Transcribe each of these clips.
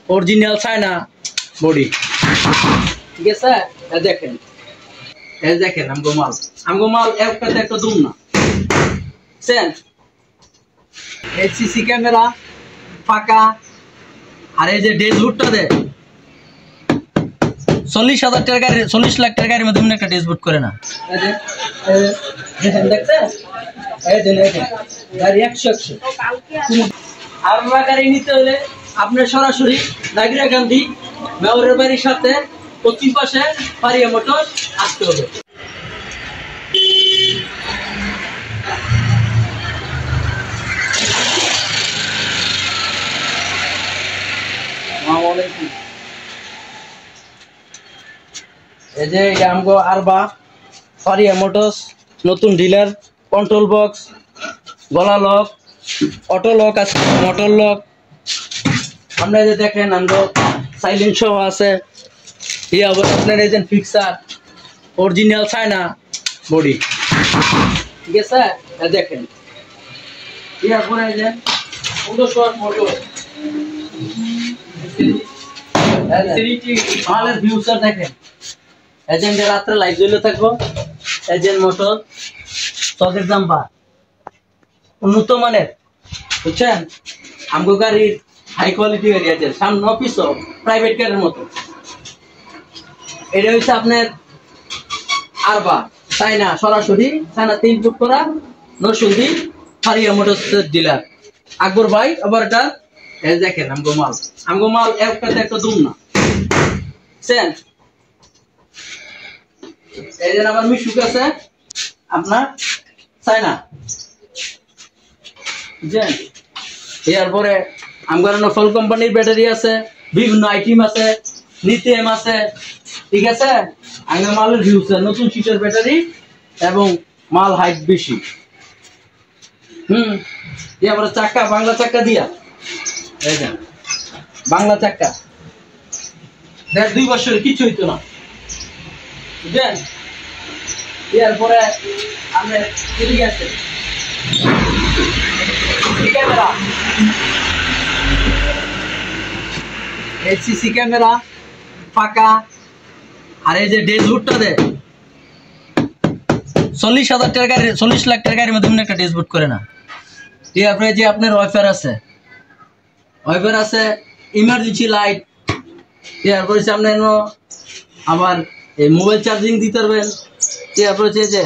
Original China body. ঠিক আছে, দেখেন দেখেন আমগো মাল একটাতে একটা দুম না। সিসি ক্যামেরা ফাঁকা, আর এই যে ড্যাশবোর্ডটা দে 40,000 টাকার গাড়ি, 40 লাখ টাকার গাড়ির মধ্যে একটা ড্যাশবোর্ড করে না। দেখেন দেখছেন, গাড়ি 100 আর গাড়ি নিতে হলে আপনার সরাসরি নাগিরা গান্ধী মেয়রের বাড়ির সাথে পশ্চিম পাশে পারিয়া মোটর আসতে হবে। এই যে আমগো আরবা পারিয়া মোটরস নতুন ডিলার, কন্ট্রোল বক্স, গলা লক, অটো লক আছে, মোটর লক। আমরা যে দেখেন আমগো সাইলেন্ট সহ আছে, আপনার এই যে ফিক্সার অরিজিনাল চায়না বডি। ঠিক আছে, দেখেন এরপরে এই যে মোটর মালের ফিউচার দেখেন। এজেন্টের রাত্রে লাইট জ্বলে থাকবো, এজেন্ট মোটর চকের জাম্পার উন্নত মানের, বুঝছেন। আমগো গাড়ির হাই কোয়ালিটি গাড়ি আছে, সামনে অফিস প্রাইভেট কারের মতো। এটা হচ্ছে আপনার আরবা চায়না, সরাসরি চায়না 3 ফুট করা নরসিংদী পারিয়া মোটরসের ডিলার আকবর ভাই অপারেটর। এই দেখেন আমগো মাল একটাতে একটা দুম না। এই যে আমার মিশুক আছে আপনার চায়না, বুঝছেন। এরপরে আমার নফল কোম্পানির ব্যাটারি আছে, বিভিন্ন আইটেম আছে, লিথিয়াম আছে। ঠিক আছে, আমার মালের ফিউচার নতুন সিটের ব্যাটারি এবং মাল হাইট বেশি। এরপরে চাক্কা বাংলা চাক্কা দিয়া, এই যে বাংলা চাক্কা 1.5-2 বছর কিছু হইতো না, বুঝলেন। এরপরে আমরা এদিকে আছে ক্যামেরা, সিসি ক্যামেরা ফাঁকা, আর এই যে ড্যাশবোর্ডটা দে 40,000 টাকার গাড়ি, 40 লাখ টাকার গাড়ির মধ্যে একটা ড্যাশবোর্ড করে না। এরপরে যে আপনার ওয়াইফার আছে, ইমার্জেন্সি লাইট। এরপরে সামনে আবার এই মোবাইল চার্জিং দিতে পারবেন। এরপরে যে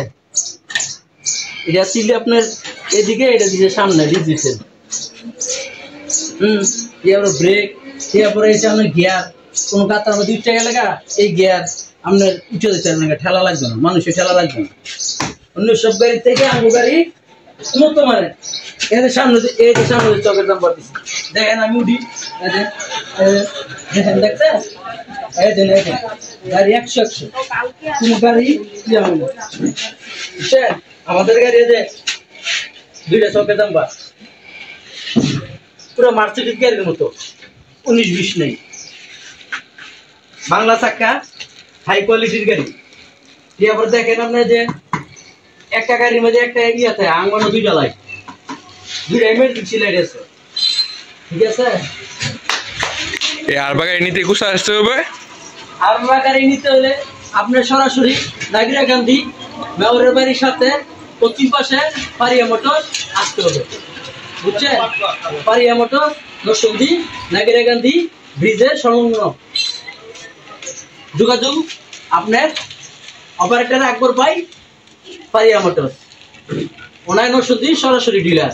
এটা ছিল আপনার এদিকে, এটা দিকে সামনে ডিজিটাল। এরপরে ব্রেক, এরপরে এই সামনে গিয়ার, কোন কাতার মধ্যে উঠে গেলে এই গিয়ার আপনার উঠে দিতে পারবেন, ঠেলা লাগবে না, মানুষের ঠেলা লাগবে না। অন্য সব গাড়ি থেকে আমগো গাড়ি উন্নত মানের। এদের সামনে এই যে সামনে চকের দাম বাড়তেছে, দেখেন আমি উঠি, দেখেন দেখছেন, এই যে দেখেন গাড়ি 100 কোন গাড়ি বুঝছেন। আমাদের গাড়ি যে 2টা চকের দাম বাড়, পুরো মার্সিডিজ গাড়ির মতো, 19-20 নেই। বাংলা চাক্কা, হাই কোয়ালিটির গাড়ি। এরপর দেখেন আপনি যে একটা গাড়ির মধ্যে একটা আছে আঙ্গনে 2টা লাইট, 2টা এমার্জেন্সি লাইট আছে। ঠিক আছে, এই আরবা গাড়ি নিতে কোথায় আসতে হবে? আরবা গাড়ি নিতে হলে আপনার সরাসরি নাগিরা গান্ধী মেয়রের বাড়ির সাথে পশ্চিম পাশে পারিয়া মোটর আসতে হবে, বুঝছেন। পারিয়া মোটর নরসিংদী নাগিরা গান্ধী ব্রিজের সংলগ্ন। যোগাযোগ আপনার অপারেটর আকবর ভাই পারিয়া মোটর, ওনার নরসিংদী সরাসরি ডিলার।